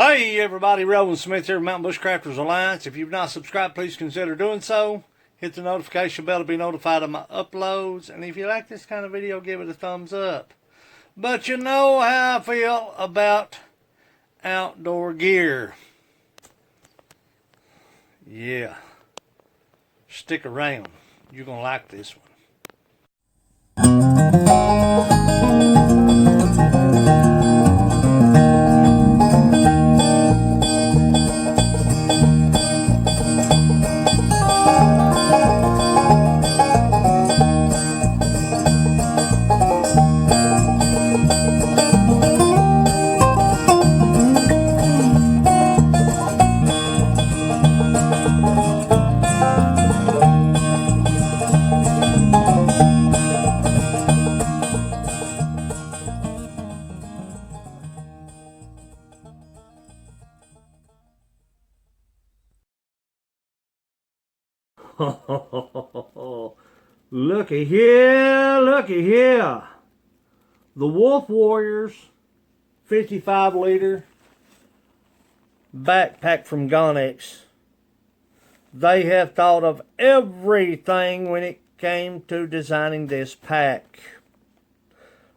Hey everybody, Roland Smith here, Mountain Bushcrafters Alliance. If you've not subscribed, please consider doing so. Hit the notification bell to be notified of my uploads. And if you like this kind of video, give it a thumbs up. But you know how I feel about outdoor gear. Yeah. Stick around. You're going to like this one. Looky here, looky here. The Wolf Warriors 55 liter backpack from Gonex. They have thought of everything when it came to designing this pack.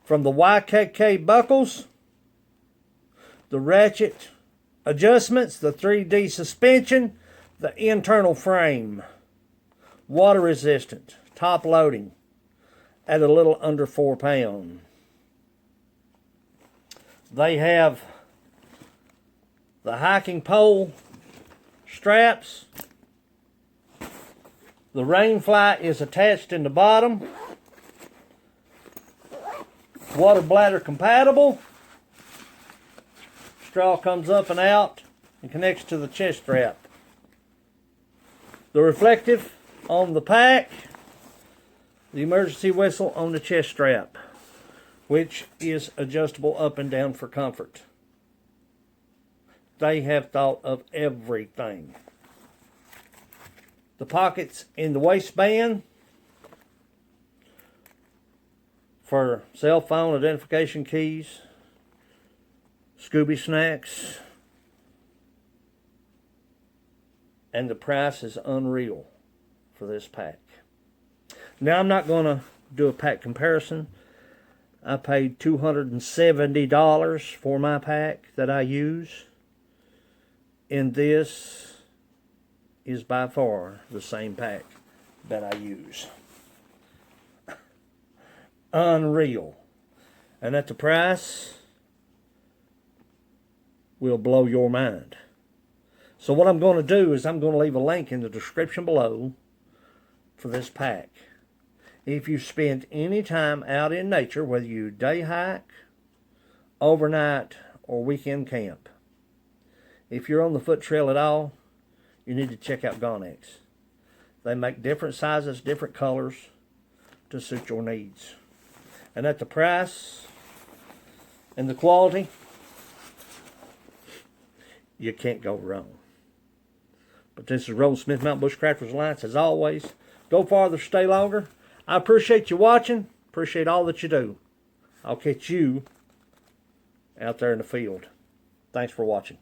From the YKK buckles, the ratchet adjustments, the 3D suspension, the internal frame. Water resistant, top loading at a little under 4 pounds. They have the hiking pole straps. The rain fly is attached in the bottom. Water bladder compatible. Straw comes up and out and connects to the chest strap. The reflective on the pack, the emergency whistle on the chest strap, which is adjustable up and down for comfort. They have thought of everything. The pockets in the waistband for cell phone identification keys, Scooby snacks, and the price is unreal for this pack. Now I'm not going to do a pack comparison. I paid $270 for my pack that I use, and this is by far the same pack that I use. Unreal. And at the price will blow your mind. So what I'm going to do is I'm going to leave a link in the description below for this pack. If you spend any time out in nature, whether you day hike, overnight, or weekend camp, if you're on the foot trail at all, you need to check out Gonex. They make different sizes, different colors to suit your needs. And at the price and the quality, you can't go wrong. But this is Roland Smith, Mountain Bushcrafters Alliance. As always, go farther, stay longer. I appreciate you watching. Appreciate all that you do. I'll catch you out there in the field. Thanks for watching.